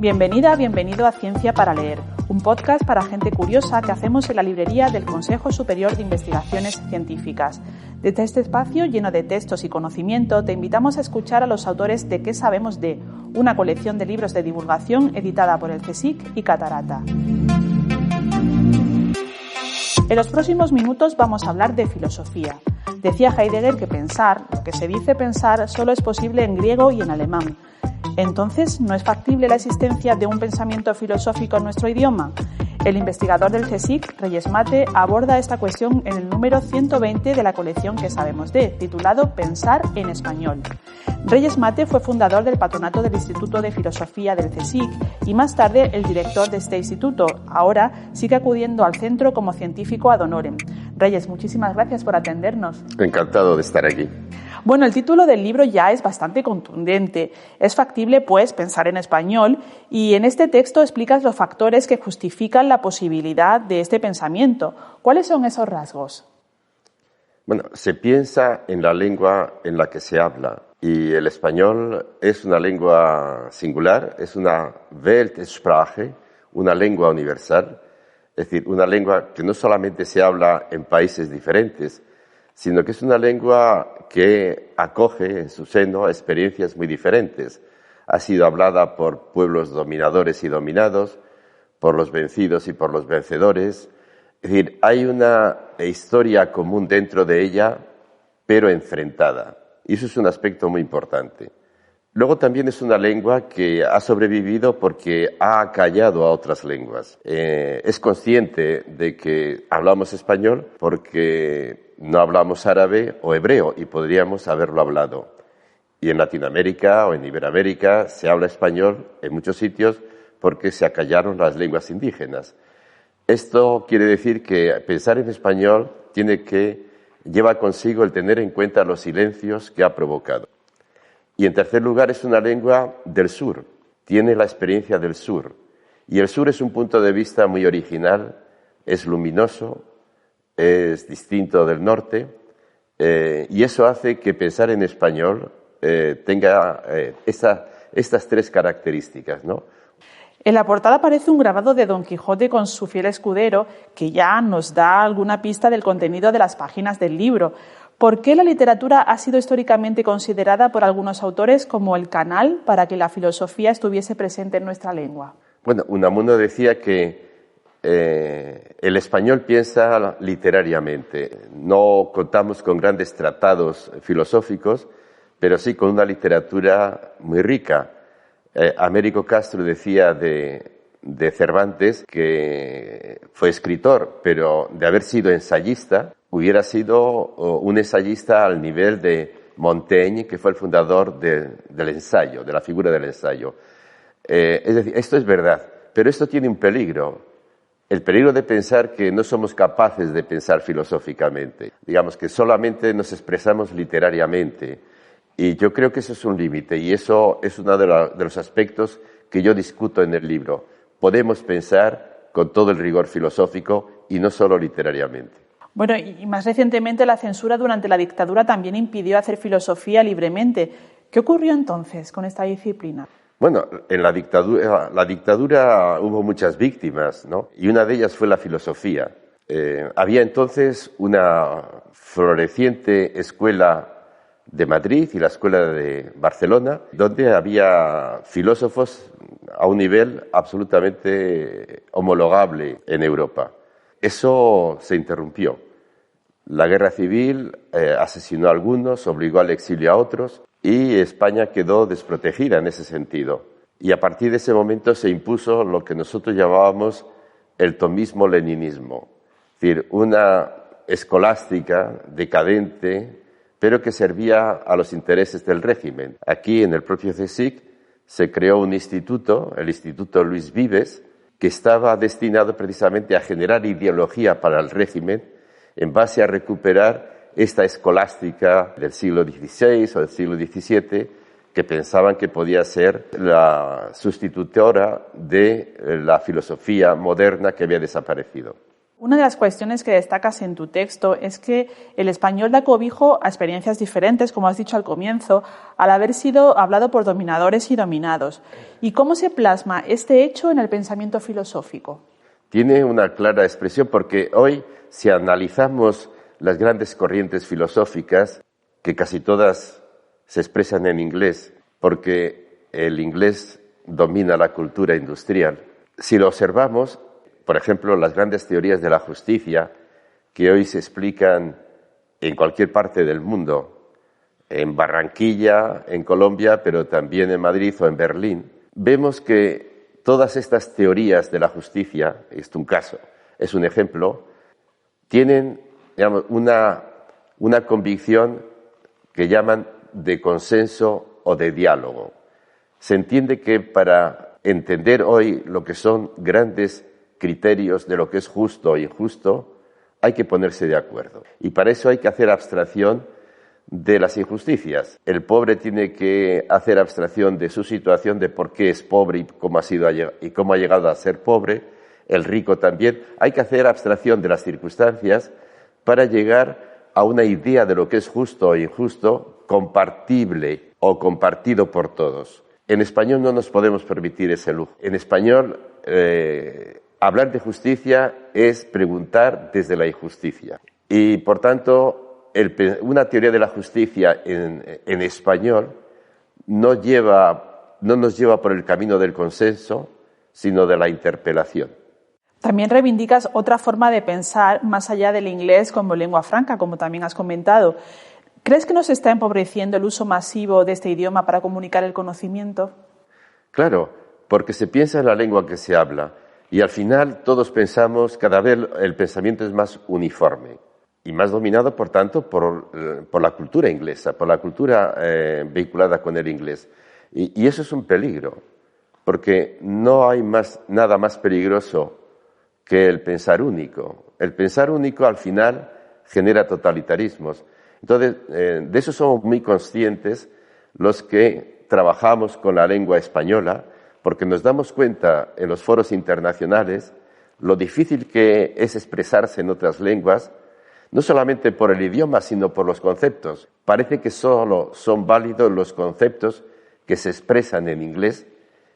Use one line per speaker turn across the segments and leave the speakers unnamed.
Bienvenida, bienvenido a Ciencia para Leer, un podcast para gente curiosa que hacemos en la librería del Consejo Superior de Investigaciones Científicas. Desde este espacio lleno de textos y conocimiento, te invitamos a escuchar a los autores de ¿Qué sabemos de?, una colección de libros de divulgación editada por el CSIC y Catarata. En los próximos minutos vamos a hablar de filosofía. Decía Heidegger que pensar, lo que se dice pensar, solo es posible en griego y en alemán. Entonces, ¿no es factible la existencia de un pensamiento filosófico en nuestro idioma? El investigador del CSIC, Reyes Mate, aborda esta cuestión en el número 120 de la colección ¿Qué sabemos de?, titulado Pensar en español. Reyes Mate fue fundador del patronato del Instituto de Filosofía del CSIC y más tarde el director de este instituto. Ahora sigue acudiendo al centro como científico ad honorem. Reyes, muchísimas gracias por atendernos.
Encantado de estar aquí.
Bueno, el título del libro ya es bastante contundente. Es factible, pues, pensar en español, y en este texto explicas los factores que justifican la posibilidad de este pensamiento. ¿Cuáles son esos rasgos?
Bueno, se piensa en la lengua en la que se habla, y el español es una lengua singular, es una Weltsprache, una lengua universal, es decir, una lengua que no solamente se habla en países diferentes, sino que es una lengua que acoge en su seno experiencias muy diferentes. Ha sido hablada por pueblos dominadores y dominados, por los vencidos y por los vencedores. Es decir, hay una historia común dentro de ella, pero enfrentada. Y eso es un aspecto muy importante. Luego también es una lengua que ha sobrevivido porque ha acallado a otras lenguas. Es consciente de que hablamos español porque no hablamos árabe o hebreo y podríamos haberlo hablado. Y en Latinoamérica o en Iberoamérica se habla español en muchos sitios porque se acallaron las lenguas indígenas. Esto quiere decir que pensar en español lleva consigo el tener en cuenta los silencios que ha provocado. Y en tercer lugar es una lengua del sur, tiene la experiencia del sur. Y el sur es un punto de vista muy original, es luminoso, es distinto del norte, y eso hace que pensar en español tenga estas tres características, ¿no?
En la portada aparece un grabado de Don Quijote con su fiel escudero que ya nos da alguna pista del contenido de las páginas del libro. ¿Por qué la literatura ha sido históricamente considerada por algunos autores como el canal para que la filosofía estuviese presente en nuestra lengua?
Bueno, Unamuno decía que el español piensa literariamente. No contamos con grandes tratados filosóficos, pero sí con una literatura muy rica. Américo Castro decía de Cervantes que fue escritor, pero de haber sido ensayista, hubiera sido un ensayista al nivel de Montaigne, que fue el fundador del ensayo, de la figura del ensayo. Es decir, esto es verdad, pero esto tiene un peligro. El peligro de pensar que no somos capaces de pensar filosóficamente. Digamos que solamente nos expresamos literariamente. Y yo creo que eso es un límite, y eso es uno de los aspectos que yo discuto en el libro. Podemos pensar con todo el rigor filosófico y no solo literariamente.
Bueno, y más recientemente la censura durante la dictadura también impidió hacer filosofía libremente. ¿Qué ocurrió entonces con esta disciplina?
Bueno, en la dictadura hubo muchas víctimas, ¿no? Y una de ellas fue la filosofía. Había entonces una floreciente escuela de Madrid y la escuela de Barcelona, donde había filósofos a un nivel absolutamente homologable en Europa. Eso se interrumpió. La guerra civil asesinó a algunos, obligó al exilio a otros, y España quedó desprotegida en ese sentido. Y a partir de ese momento se impuso lo que nosotros llamábamos el tomismo-leninismo, es decir, una escolástica decadente, pero que servía a los intereses del régimen. Aquí, en el propio CSIC, se creó un instituto, el Instituto Luis Vives, que estaba destinado precisamente a generar ideología para el régimen en base a recuperar esta escolástica del siglo XVI o del siglo XVII, que pensaban que podía ser la sustitutora de la filosofía moderna que había desaparecido.
Una de las cuestiones que destacas en tu texto es que el español da cobijo a experiencias diferentes, como has dicho al comienzo, al haber sido hablado por dominadores y dominados. ¿Y cómo se plasma este hecho en el pensamiento filosófico?
Tiene una clara expresión porque hoy, si analizamos las grandes corrientes filosóficas, que casi todas se expresan en inglés, porque el inglés domina la cultura industrial, si lo observamos, por ejemplo, las grandes teorías de la justicia, que hoy se explican en cualquier parte del mundo, en Barranquilla, en Colombia, pero también en Madrid o en Berlín, vemos que todas estas teorías de la justicia, es un caso, es un ejemplo, tienen, digamos, una convicción que llaman de consenso o de diálogo. Se entiende que para entender hoy lo que son grandes criterios de lo que es justo e injusto, hay que ponerse de acuerdo. Y para eso hay que hacer abstracción de las injusticias. El pobre tiene que hacer abstracción de su situación, de por qué es pobre y cómo ha llegado a ser pobre. El rico también. Hay que hacer abstracción de las circunstancias para llegar a una idea de lo que es justo o injusto, compartible o compartido por todos. En español no nos podemos permitir ese lujo. En español, hablar de justicia es preguntar desde la injusticia. Y, por tanto, una teoría de la justicia en español no nos lleva por el camino del consenso, sino de la interpelación.
También reivindicas otra forma de pensar más allá del inglés como lengua franca, como también has comentado. ¿Crees que nos está empobreciendo el uso masivo de este idioma para comunicar el conocimiento?
Claro, porque se piensa en la lengua que se habla y al final todos pensamos, cada vez el pensamiento es más uniforme y más dominado, por tanto, por la cultura inglesa, por la cultura vinculada con el inglés. Y eso es un peligro, porque no hay nada más peligroso que el pensar único. El pensar único al final genera totalitarismos. Entonces, de eso somos muy conscientes los que trabajamos con la lengua española, porque nos damos cuenta en los foros internacionales lo difícil que es expresarse en otras lenguas, no solamente por el idioma, sino por los conceptos. Parece que solo son válidos los conceptos que se expresan en inglés,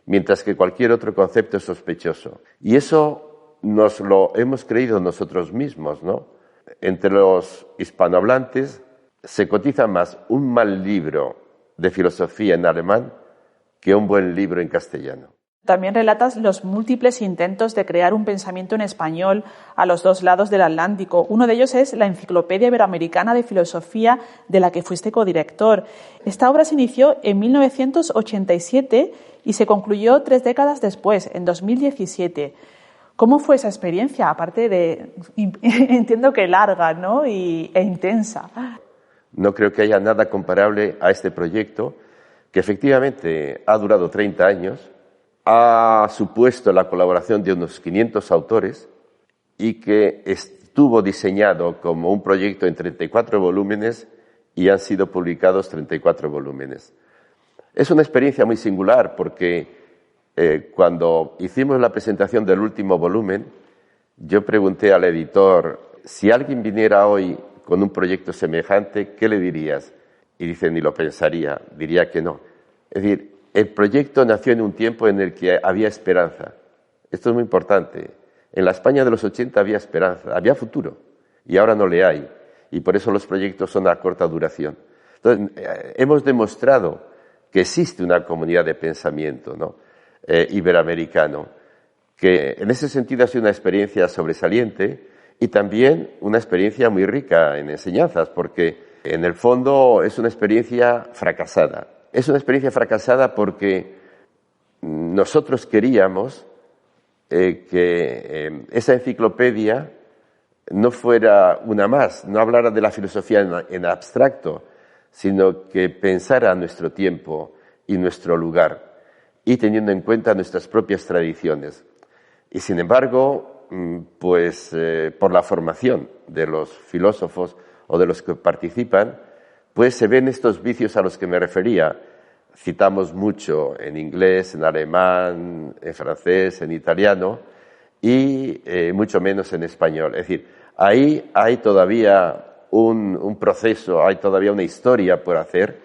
mientras que cualquier otro concepto es sospechoso. Y eso nos lo hemos creído nosotros mismos, ¿no? Entre los hispanohablantes se cotiza más un mal libro de filosofía en alemán que un buen libro en castellano.
También relatas los múltiples intentos de crear un pensamiento en español a los dos lados del Atlántico. Uno de ellos es la Enciclopedia Iberoamericana de Filosofía, de la que fuiste codirector. Esta obra se inició en 1987 y se concluyó 3 décadas después, en 2017. ¿Cómo fue esa experiencia? Aparte de, entiendo que larga, ¿no? e intensa.
No creo que haya nada comparable a este proyecto, que efectivamente ha durado 30 años, ha supuesto la colaboración de unos 500 autores y que estuvo diseñado como un proyecto en 34 volúmenes y han sido publicados 34 volúmenes. Es una experiencia muy singular porque cuando hicimos la presentación del último volumen, yo pregunté al editor, si alguien viniera hoy con un proyecto semejante, ¿qué le dirías? Y dice, ni lo pensaría, diría que no. Es decir, el proyecto nació en un tiempo en el que había esperanza. Esto es muy importante. En la España de los 80 había esperanza, había futuro, y ahora no le hay. Y por eso los proyectos son a corta duración. Entonces, hemos demostrado que existe una comunidad de pensamiento, ¿no? Iberoamericano, que en ese sentido ha sido una experiencia sobresaliente y también una experiencia muy rica en enseñanzas, porque en el fondo es una experiencia fracasada. Es una experiencia fracasada porque nosotros queríamos que esa enciclopedia no fuera una más, no hablara de la filosofía en abstracto, sino que pensara a nuestro tiempo y nuestro lugar, y teniendo en cuenta nuestras propias tradiciones. Y sin embargo, pues por la formación de los filósofos o de los que participan, pues se ven estos vicios a los que me refería. Citamos mucho en inglés, en alemán, en francés, en italiano, y mucho menos en español. Es decir, ahí hay todavía un proceso, hay todavía una historia por hacer,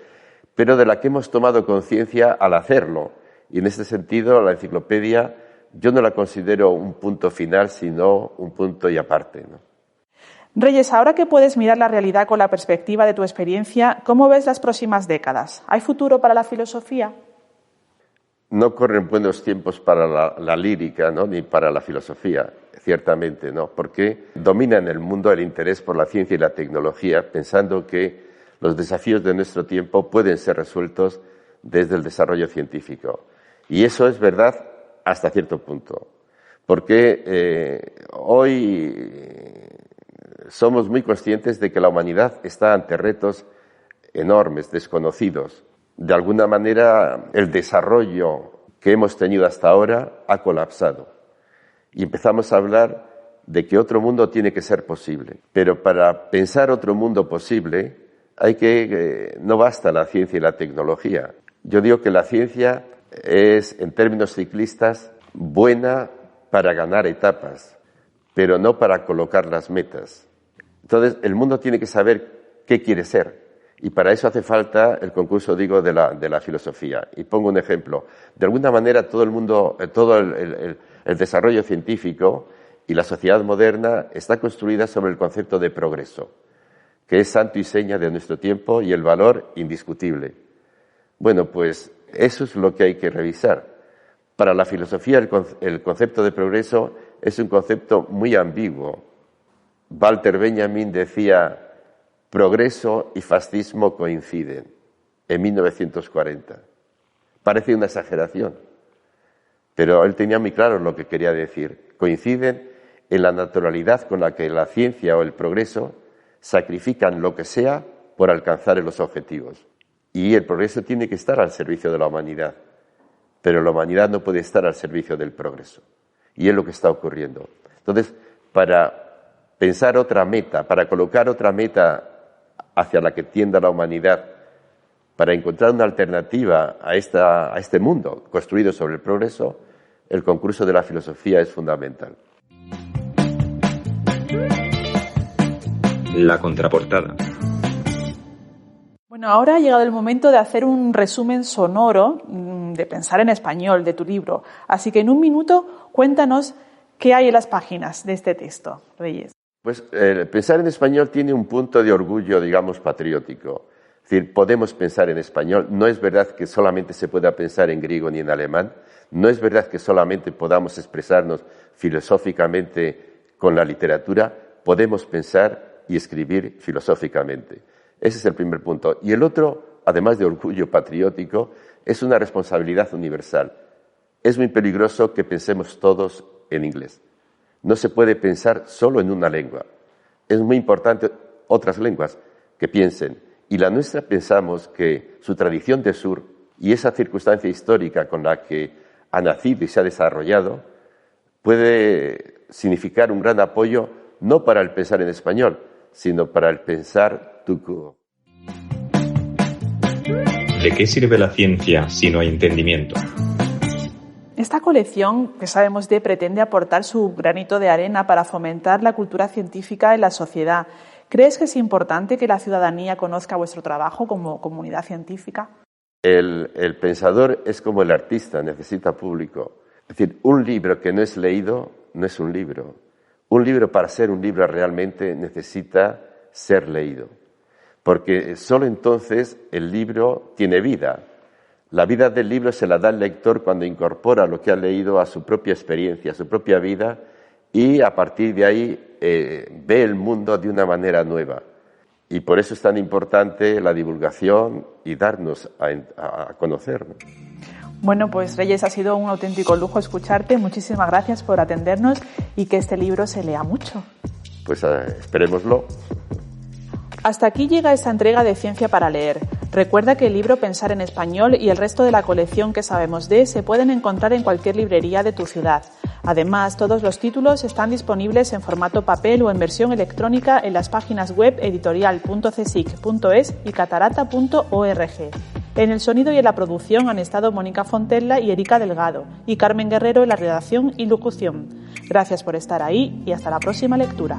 pero de la que hemos tomado conciencia al hacerlo. Y en este sentido, la enciclopedia yo no la considero un punto final, sino un punto y aparte, ¿no?
Reyes, ahora que puedes mirar la realidad con la perspectiva de tu experiencia, ¿cómo ves las próximas décadas? ¿Hay futuro para la filosofía?
No corren buenos tiempos para la lírica, ¿no? Ni para la filosofía, ciertamente, ¿no? Porque domina en el mundo el interés por la ciencia y la tecnología, pensando que los desafíos de nuestro tiempo pueden ser resueltos desde el desarrollo científico. Y eso es verdad hasta cierto punto, porque hoy somos muy conscientes de que la humanidad está ante retos enormes, desconocidos. De alguna manera, el desarrollo que hemos tenido hasta ahora ha colapsado. Y empezamos a hablar de que otro mundo tiene que ser posible. Pero para pensar otro mundo posible, no basta la ciencia y la tecnología. Yo digo que la ciencia es, en términos ciclistas, buena para ganar etapas, pero no para colocar las metas. Entonces, el mundo tiene que saber qué quiere ser. Y para eso hace falta el concurso, digo, de la filosofía. Y pongo un ejemplo. De alguna manera, todo el desarrollo científico y la sociedad moderna está construida sobre el concepto de progreso, que es santo y seña de nuestro tiempo y el valor indiscutible. Bueno, pues eso es lo que hay que revisar. Para la filosofía, el concepto de progreso es un concepto muy ambiguo. Walter Benjamin decía: progreso y fascismo coinciden, en 1940. Parece una exageración, pero él tenía muy claro lo que quería decir. Coinciden en la naturalidad con la que la ciencia o el progreso sacrifican lo que sea por alcanzar los objetivos. Y el progreso tiene que estar al servicio de la humanidad, pero la humanidad no puede estar al servicio del progreso. Y es lo que está ocurriendo. Entonces, para pensar otra meta, para colocar otra meta hacia la que tienda la humanidad, para encontrar una alternativa a este mundo construido sobre el progreso, el concurso de la filosofía es fundamental.
La contraportada.
Bueno, ahora ha llegado el momento de hacer un resumen sonoro de Pensar en Español, de tu libro. Así que en un minuto cuéntanos qué hay en las páginas de este texto, Reyes.
Pues Pensar en Español tiene un punto de orgullo, digamos, patriótico. Es decir, podemos pensar en español. No es verdad que solamente se pueda pensar en griego ni en alemán. No es verdad que solamente podamos expresarnos filosóficamente con la literatura. Podemos pensar y escribir filosóficamente. Ese es el primer punto. Y el otro, además de orgullo patriótico, es una responsabilidad universal. Es muy peligroso que pensemos todos en inglés. No se puede pensar solo en una lengua. Es muy importante otras lenguas que piensen. Y la nuestra pensamos que su tradición de sur y esa circunstancia histórica con la que ha nacido y se ha desarrollado puede significar un gran apoyo no para el pensar en español, sino para el pensar tout court.
¿De qué sirve la ciencia si no hay entendimiento?
Esta colección, que sabemos de, pretende aportar su granito de arena para fomentar la cultura científica en la sociedad. ¿Crees que es importante que la ciudadanía conozca vuestro trabajo como comunidad científica?
El pensador es como el artista, necesita público. Es decir, un libro que no es leído no es un libro. Un libro, para ser un libro realmente, necesita ser leído. Porque solo entonces el libro tiene vida. La vida del libro se la da el lector cuando incorpora lo que ha leído a su propia experiencia, a su propia vida, y a partir de ahí ve el mundo de una manera nueva. Y por eso es tan importante la divulgación y darnos a conocer, ¿no?
Bueno, pues Reyes, ha sido un auténtico lujo escucharte. Muchísimas gracias por atendernos y que este libro se lea mucho.
Pues esperémoslo.
Hasta aquí llega esta entrega de Ciencia para Leer. Recuerda que el libro Pensar en Español y el resto de la colección que sabemos de se pueden encontrar en cualquier librería de tu ciudad. Además, todos los títulos están disponibles en formato papel o en versión electrónica en las páginas web editorial.csic.es y catarata.org. En el sonido y en la producción han estado Mónica Fontella y Erika Delgado, y Carmen Guerrero en la redacción y locución. Gracias por estar ahí y hasta la próxima lectura.